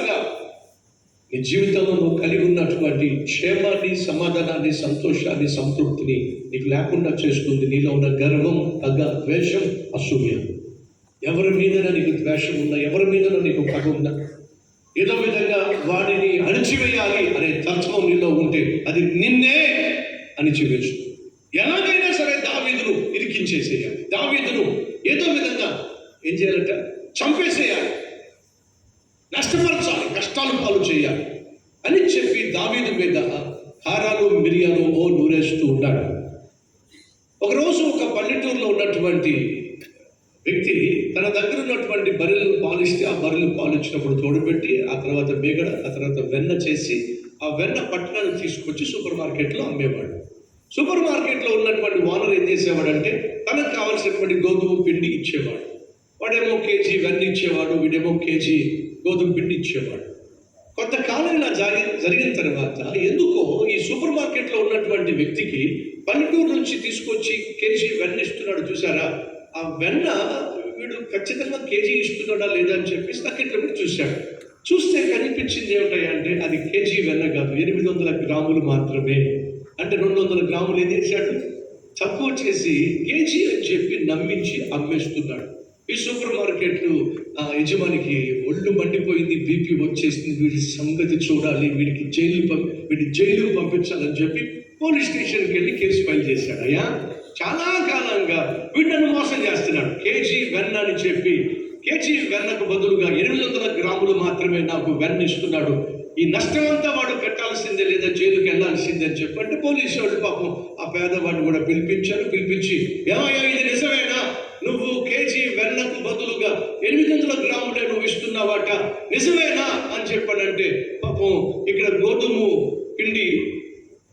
కారణంగా నీ జీవితంలో నువ్వు కలిగి ఉన్నటువంటి క్షేమాన్ని, సమాధానాన్ని, సంతోషాన్ని, సంతృప్తిని నీకు లేకుండా చేస్తుంది. నీలో ఉన్న గర్వం, పగ, ద్వేషం, అసూయ. ఎవరి మీద నీకు ద్వేషం ఉన్నా, ఎవరి మీద నీకు పగ ఉన్నా, ఏదో విధంగా వాడిని అణిచివేయాలి అనే తత్వం నీలో ఉంటే అది నిన్నే అణిచివేస్తుంది. ఎలాగైనా సరే దావీదును ఇరికించేసేయాలి, దావీదును ఏదో విధంగా ఏం చేయాలంట, చంపేసేయాలి, నష్టపరచాలి, కష్టాలు పాలు చేయాలి అని చెప్పి దావీదు మీద కారాలు, మిరియాలు నూరేస్తూ ఉంటాడు. ఒకరోజు ఒక పల్లెటూరులో ఉన్నటువంటి వ్యక్తి తన దగ్గర ఉన్నటువంటి బర్రెలను పాలిస్తే ఆ బర్రెలు పాలిచ్చినప్పుడు తోడుపెట్టి, ఆ తర్వాత మేగడ, ఆ తర్వాత వెన్న చేసి ఆ వెన్న పట్టణానికి తీసుకొచ్చి సూపర్ మార్కెట్లో అమ్మేవాడు. సూపర్ మార్కెట్లో ఉన్నటువంటి ఓనర్ ఏం చేసేవాడంటే తనకు కావలసినటువంటి గోధుమ పిండి ఇచ్చేవాడు. వాడేమో కేజీ వెన్న ఇచ్చేవాడు, వీడేమో కేజీ గోధుమ పిండి ఇచ్చేవాడు. కొంతకాలం ఇలా జరిగిన తర్వాత ఎందుకో ఈ సూపర్ మార్కెట్లో ఉన్నటువంటి వ్యక్తికి పల్లెటూరు నుంచి తీసుకొచ్చి కేజీ వెన్న ఇస్తున్నాడు చూసారా, ఆ వెన్న వీడు ఖచ్చితంగా కేజీ ఇస్తున్నాడా లేదా అని చెప్పేసి తక్కిట్లో పెట్టి చూశాడు. చూస్తే కనిపించింది ఏమిటంటే అది కేజీ వెన్న కాదు, 800 గ్రాములు మాత్రమే. అంటే 200 గ్రాములు ఏం చేశాడు, తక్కువ చేసి కేజీ అని చెప్పి నమ్మించి అమ్మేస్తున్నాడు. ఈ సూపర్ మార్కెట్ యజమానికి ఒళ్ళు మండిపోయింది, బీపీ వచ్చేసింది. వీడి సంగతి చూడాలి, వీడి జైలుకు పంపించాలని చెప్పి పోలీస్ స్టేషన్కి వెళ్ళి కేసు ఫైల్ చేశాడు. అయ్యా, చాలా కాలంగా వీళ్ళను మోసం చేస్తున్నాడు. కేజీ వెన్న అని చెప్పి కేజీ వెన్నకు బదులుగా 800 గ్రాములు మాత్రమే నాకు వెన్న ఇస్తున్నాడు. ఈ నష్టమంతా వాడు కట్టాల్సిందే లేదా జైలుకి వెళ్ళాల్సిందే అని చెప్పి అంటే పోలీసు వాళ్ళు పాపం ఆ పేదవాడిని కూడా పిలిపించి, ఏమయ్యా ఇది నిజమేనా, నువ్వు కేజీ వెన్నకు బదులుగా 800 గ్రాములే నువ్వు ఇస్తున్నావాట, నిజమేనా అని చెప్పాడంటే పాపం ఇక్కడ గోధుమ పిండి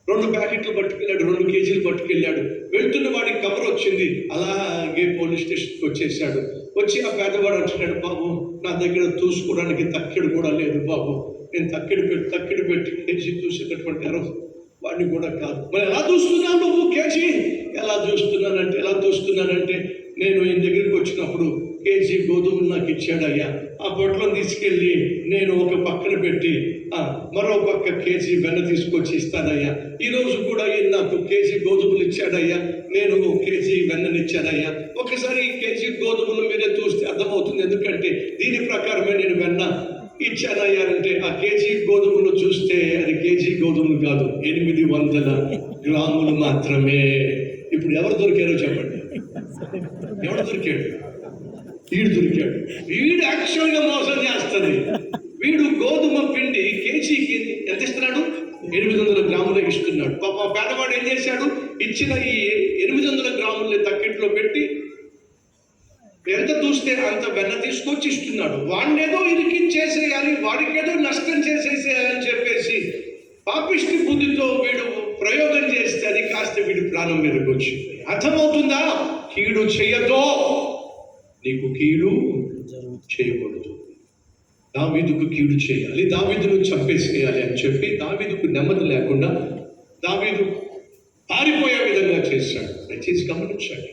2 ప్యాకెట్లు పట్టుకెళ్ళాడు, 2 కేజీలు పట్టుకెళ్ళాడు. వెళ్తున్న వాడికి కబర్ వచ్చింది, అలాగే పోలీస్ స్టేషన్కి వచ్చేసాడు. వచ్చి ఆ పేదవాడు అంటున్నాడు, బాబు నా దగ్గర చూసుకోవడానికి తక్కెడు కూడా లేదు బాబు, నేను తక్కెడు పెట్టి కేజీ చూసేటటువంటి వాడిని కూడా కాదు. మరి ఎలా చూస్తున్నావు నువ్వు కేజీ? ఎలా చూస్తున్నానంటే నేను ఈ దగ్గరికి వచ్చినప్పుడు కేజీ గోధుమలు నాకు ఇచ్చాడయ్యా, ఆ పొట్లో తీసుకెళ్ళి నేను ఒక పక్కన పెట్టి మరో పక్క కేజీ వెన్న తీసుకొచ్చి ఇస్తానయ్యా. ఈరోజు కూడా ఈయన నాకు కేజీ గోధుమలు ఇచ్చాడయ్యా, నేను కేజీ వెన్ననిచ్చానయ్యా. ఒకసారి ఈ కేజీ గోధుమలు మీరే చూస్తే అర్థమవుతుంది, ఎందుకంటే దీని ప్రకారమే నేను వెన్న ఇచ్చానయ్యా అంటే ఆ కేజీ గోధుమలు చూస్తే అది కేజీ గోధుమలు కాదు, 800 గ్రాములు మాత్రమే. ఇప్పుడు ఎవరు దొరికారో చెప్పండి, ఎవడు దొరికాడు? వీడు దొరికాడు. వీడు యాక్చువల్గా మోసం చేస్తుంది. వీడు గోధుమ పిండి కేజీకి ఎంత ఇస్తున్నాడు, 800 గ్రాములే ఇస్తున్నాడు. పాప పేదవాడు ఏం చేశాడు, ఇచ్చిన ఈ 800 గ్రాములని తక్కిట్లో పెట్టి ఎంత చూస్తే అంత వెన్న తీసుకొచ్చి ఇస్తున్నాడు. వాడినేదో ఇరికించేసేయాలి, వాడికేదో నష్టం చేసేసేయాలని చెప్పేసి పాపిష్టి బుద్ధితో వీడు ప్రయోగం చేస్తే అది కాస్త వీడి ప్రాణం మీదకి వచ్చింది. అర్థమవుతుందా? కీడు చేయదో, నీకు కీడు చేయకూడదు. దావీదుకు కీడు చేయాలి, దావీదును చంపేసేయాలి అని చెప్పి దావీదుకు నెమ్మది లేకుండా దావీదు పారిపోయే విధంగా చేశాడు. దయచేసి గమనించండి,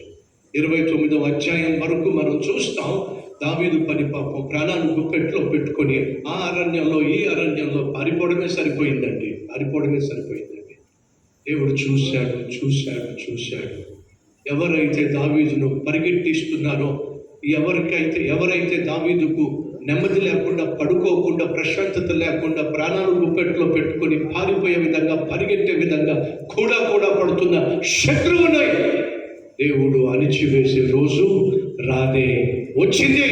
29వ అధ్యాయం వరకు మనం చూస్తాం. దావీదు పని పాపం ప్రాణాన్ని గుప్పెట్లో పెట్టుకొని ఆ అరణ్యంలో ఈ అరణ్యంలో పారిపోవడమే సరిపోయిందండి. దేవుడు చూశాడు. ఎవరైతే దావీదును పరిగెట్టిస్తున్నారో, ఎవరైతే దావీదుకు నెమ్మది లేకుండా, పడుకోకుండా, ప్రశాంతత లేకుండా, ప్రాణాలు గుప్పెట్లో పెట్టుకొని పారిపోయే విధంగా, పరిగెట్టే విధంగా కూడా పడుతున్న శత్రువుని దేవుడు అణిచివేసే రోజు రానే వచ్చిందే.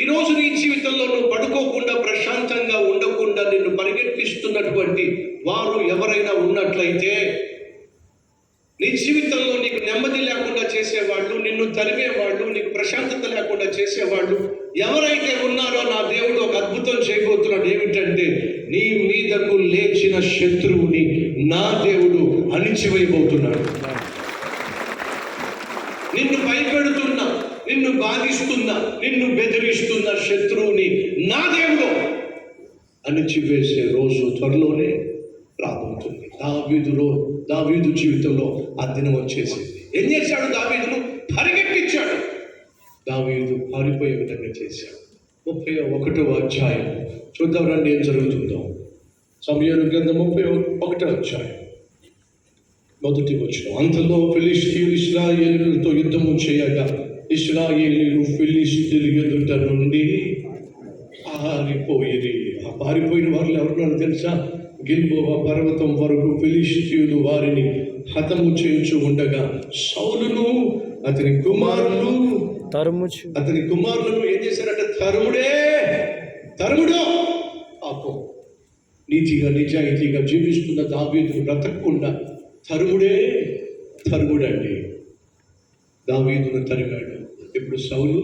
ఈరోజు నీ జీవితంలో నువ్వు పడుకోకుండా, ప్రశాంతంగా ఉండకుండా నిన్ను పరిగెట్టిస్తున్నటువంటి వారు ఎవరైనా ఉన్నట్లయితే, నీ జీవితంలో నీకు నెమ్మది లేకుండా చేసేవాళ్ళు, నిన్ను తరిమేవాళ్ళు, నీకు ప్రశాంతత లేకుండా చేసేవాళ్ళు ఎవరైతే ఉన్నారో నా దేవుడు ఒక అద్భుతం చేయబోతున్నాడు. ఏమిటంటే నీ మీదకు లేచిన శత్రువుని నా దేవుడు అణిచివేయబోతున్నాడు. నిన్ను భయపెడుతున్నా, నిన్ను బాధిస్తున్నా, నిన్ను బెదిరిస్తున్న శత్రువుని నా దేవుడు అణిచివేసే రోజు త్వరలోనే రాబోతుంది. దావీదు జీవితంలో ఆ దినం వచ్చేసింది. ఏం చేశాడు? దావీదును పరిగెట్టించాడు. దావీదు పారిపోయే విధంగా చేశాడు. 31వ అధ్యాయం చూద్దాం రండి ఏం జరుగుతుందో. సమూయేలు గ్రంథం 31వ అధ్యాయం మొదటి వచనం. అంతలో ఫిలిష్తీయులు ఇశ్రాయేలీయులతో యుద్ధము చేయగా ఇశ్రాయేలీయులు ఫిలిష్తీయుల ఎదుట నుండి పారిపోయిరి. ఆ పారిపోయిన వారు ఎవరున్నారో తెలుసా? గిల్బోవ పర్వతం వరకు ఫిలిష్తీయులు వారిని హతము చేయించు ఉండగా సౌలును అతని కుమారులను ఏం చేశారంటే తరుముడో పాపం నీతిగా నిజాయితీగా జీవిస్తున్న దావీదును బ్రతకకుండా తరుముడండి. దావీదును తరిమాడు. ఇప్పుడు సౌలు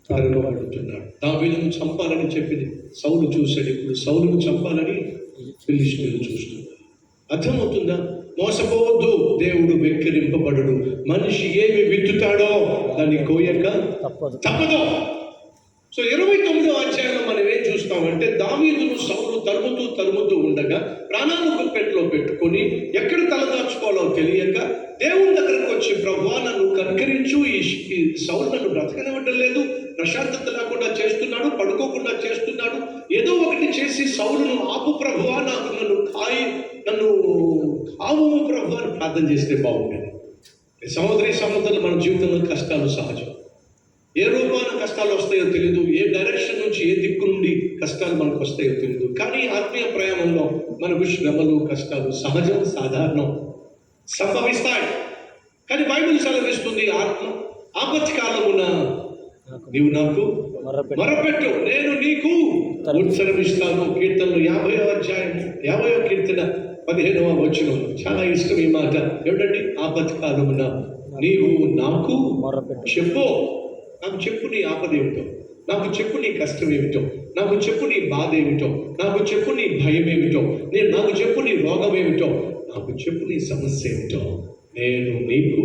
తరమబడుతున్నాడు. దావీదును చంపాలని చెప్పింది సౌలు చూశాడు. ఇప్పుడు సౌలును చంపాలని ఫిలిష్తీయులు చూస్తున్నారు. అర్థమవుతుందా? మోసపోవద్దు. దేవుడు వెక్కిరింపబడడు. మనిషి ఏమి విత్తుతాడో దాన్ని కోయక తప్పదు. సో 29వ అధ్యాయంలో మనం ఏం చూస్తామంటే దావీదును సౌలు తరుముతూ ఉండగా ప్రాణాలు గుప్పెట్లో పెట్టుకొని ఎక్కడ తలదాచుకోవాలో తెలియక దేవుని దగ్గరకు వచ్చి, ప్రభువా నన్ను కనికరించు, ఈ సౌలు నన్ను బ్రతకనివ్వడం లేదు, ప్రశాంతత లేకుండా చేస్తున్నాడు, పడుకోకుండా చేస్తున్నాడు, ఏదో ఒకటి చేసి సౌలును ఆపు ప్రభువా, నన్ను కావు ప్రభువా అని ప్రార్థన చేస్తే బాగుండేది. సముద్రాలు మన జీవితంలో కష్టాలు సహజం. ఏ రూపాన కష్టాలు వస్తాయో తెలియదు, ఏ డైరెక్షన్ నుంచి ఏ దిక్కు నుండి కష్టాలు మనకు వస్తాయో తెలియదు. కానీ ఆత్మీయ ప్రయాణంలో మనకు శ్రమలు కష్టాలు సహజం, సాధారణం, సంభవిస్తాయి. కానీ బైబిల్ సెలవిస్తుంది, ఆపత్కాలమున నీవు నాకు మొరపెట్టు, నేను నీకు ఉత్తరమిస్తాను. కీర్తనలు 50వ అధ్యాయం 50వ కీర్తన 15వ వచనం. చాలా ఇష్టం ఈ మాట. ఏమిటండి? ఆపత్కాలమున నీవు నాకు చెప్పు, నాకు చెప్పు నీ ఆపద ఏమిటో, నాకు చెప్పు నీ కష్టం ఏమిటో, నాకు చెప్పు నీ బాధ ఏమిటో, నాకు చెప్పు నీ భయం ఏమిటో, నాకు చెప్పు నీ రోగం ఏమిటో, నాకు చెప్పు నీ సమస్య ఏమిటో, నేను నీకు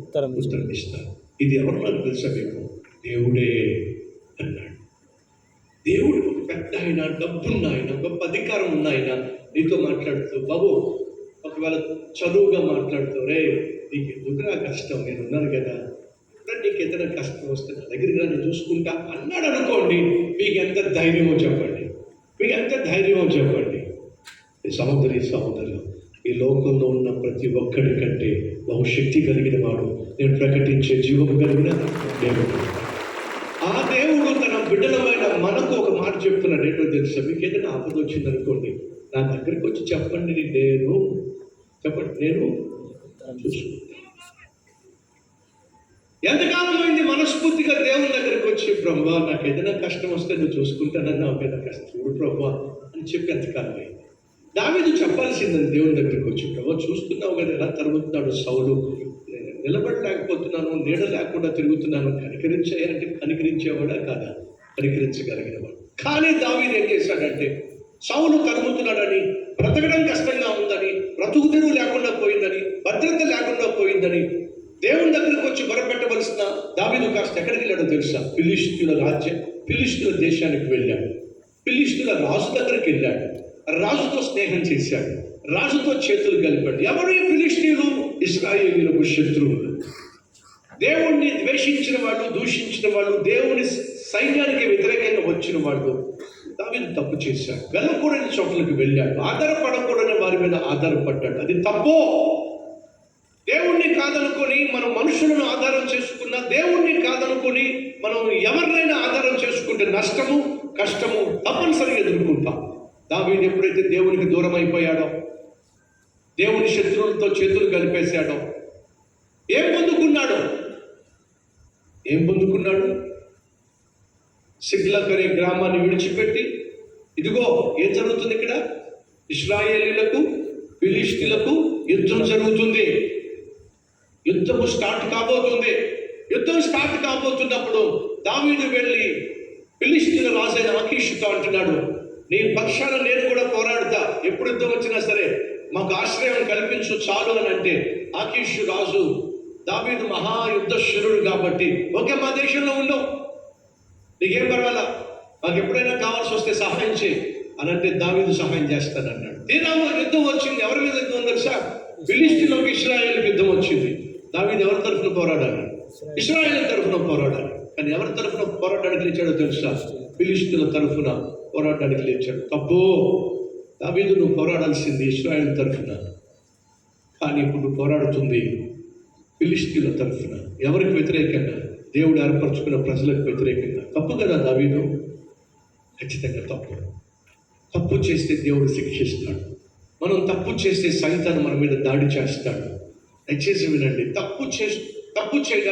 ఉత్తరం ఇస్తాను. ఇది ఎవరు నాకు తెలుసా? మీకు దేవుడే అన్నాడు. దేవుడు పెద్ద ఆయన, డబ్బున్న ఆయన, గొప్ప అధికారం ఉన్న ఆయన నీతో మాట్లాడుతూ, బాబు ఒకవేళ చదువుగా మాట్లాడుతూ, రే నీకు ఎందుకురా కష్టం, నేను ఉన్నాను కదా, నీకు ఏదైనా కష్టం వస్తే నా దగ్గరికి నేను చూసుకుంటా అన్నాడు అనుకోండి, మీకు ఎంత ధైర్యమో చెప్పండి, సహోదరులు, ఈ లోకంలో ఉన్న ప్రతి ఒక్కడి కంటే బహుశక్తి కలిగిన వాడు, నేను ప్రకటించే జీవం కలిగిన దేవుడు. ఆ దేవుడు తన బిడ్డలమైన మనకు ఒక మాట చెప్తున్నాడు. ఏంటో తెలుసా? మీకు ఏదైనా ఆపద వచ్చింది అనుకోండి, నా దగ్గరికి వచ్చి చెప్పండి, నేను చూసుకుంటాను. ఎంతకాలం అయింది మనస్ఫూర్తిగా దేవుని దగ్గరికి వచ్చి, ప్రభువా నాకు ఏదైనా కష్టం వస్తే నువ్వు చూసుకుంటానని, నాకు ఏదైనా కష్టం చూడు ప్రభువా అని చెప్పి ఎంతకాలం అయింది. దావీదు చెప్పాల్సిందని దేవుని దగ్గరికి వచ్చి, ప్రభువా చూస్తున్నావు కదా ఎలా తరుగుతున్నాడు సౌలు, నిలబడలేకపోతున్నాను, నీడ లేకుండా తిరుగుతున్నాను, కనికరించాయా అంటే కనికరించేవాడా కాదా? కనికరించగలిగినవాడు. కానీ దావీదు ఏం చేశాడంటే, సౌలు తరుగుతున్నాడని, బ్రతకడం కష్టంగా ఉందని, బ్రతుకు తెరువు లేకుండా పోయిందని, భద్రత లేకుండా పోయిందని దేవుని దగ్గరికి వచ్చి మొరపెట్టవలసిన దావీదు కాస్త ఎక్కడికి వెళ్ళాడో తెలుసా? ఫిలిష్తీయుల దేశానికి వెళ్ళాడు. ఫిలిష్తీయుల రాజు దగ్గరికి వెళ్ళాడు. రాజుతో స్నేహం చేశాడు, రాజుతో చేతులు కలిపాడు. ఎవరు ఈ ఫిలిష్తీయులు? ఇశ్రాయేలీయులకు శత్రువులు, దేవుణ్ణి ద్వేషించిన వాళ్ళు, దూషించిన వాళ్ళు, దేవుని సైన్యానికి వ్యతిరేకంగా వచ్చిన వాళ్ళు. దావీదు తప్పు చేశాడు. వెళ్ళకూడని చోట్లకి వెళ్ళాడు, ఆధారపడకూడని వారి మీద ఆధారపడ్డాడు. అది తప్పు. దేవుణ్ణి కాదనుకొని మనం మనుషులను ఆధారం చేసుకున్న, దేవుణ్ణి కాదనుకొని మనం ఎవరినైనా ఆధారం చేసుకుంటే నష్టము, కష్టము తప్పనిసరిగా ఎదుర్కొంటాం. దావీదు ఎప్పుడైతే దేవునికి దూరం అయిపోయాడో, దేవుని శత్రువులతో చేతులు కలిపేశాడో, ఏం పొందుకున్నాడు? సిగ్లగ్ అనే గ్రామాన్ని విడిచిపెట్టి, ఇదిగో ఏం జరుగుతుంది ఇక్కడ? ఇశ్రాయేలీయులకు ఫిలిష్తీయులకు యుద్ధం జరుగుతుంది. యుద్ధం స్టార్ట్ కాబోతున్నప్పుడు దావీదు వెళ్ళి ఫిలిష్తీయుల రాజైన ఆకీషుతో అంటున్నాడు, నీ పక్షాన నేను కూడా పోరాడుతా, ఎప్పుడు యుద్ధం వచ్చినా సరే మాకు ఆశ్రయం కల్పించు చాలు అని అంటే, ఆకీషు రాజు దావీదు మహాయుద్ధ శూరుడు కాబట్టి, ఓకే మా దేశంలో ఉండవు, నీకేం పర్వాలా, మాకు ఎప్పుడైనా కావాల్సి వస్తే సహాయం చేయి అని అంటే దావీదు సహాయం చేస్తానన్నాడు. తీరాము యుద్ధం వచ్చింది. ఎవరి మీద యుద్ధం తెలుసా? ఫిలిష్తీయులకు ఇశ్రాయేలుకి యుద్ధం వచ్చింది. దావీదు ఎవరి తరఫున పోరాడాలి? ఇశ్రాయేలు తరఫున పోరాడాలి. కానీ ఎవరి తరఫున పోరాటానికి లేచాడో తెలుసా? ఫిలిష్తీయుల తరఫున పోరాటానికి లేచాడు. తప్పు, దావీదు నువ్వు పోరాడాల్సింది ఇశ్రాయేలు తరఫున, కానీ ఇప్పుడు నువ్వు పోరాడుతుంది ఫిలిష్తీయుల తరఫున. ఎవరికి వ్యతిరేకంగా? దేవుడు ఏర్పరచుకున్న ప్రజలకు వ్యతిరేకంగా. తప్పు కదా దావీదు? ఖచ్చితంగా తప్పు. తప్పు చేస్తే దేవుడు శిక్షిస్తాడు. మనం తప్పు చేస్తే సైతాను మన మీద దాడి చేస్తాడు. దయచేసి వినండి, తప్పు చేయడానికి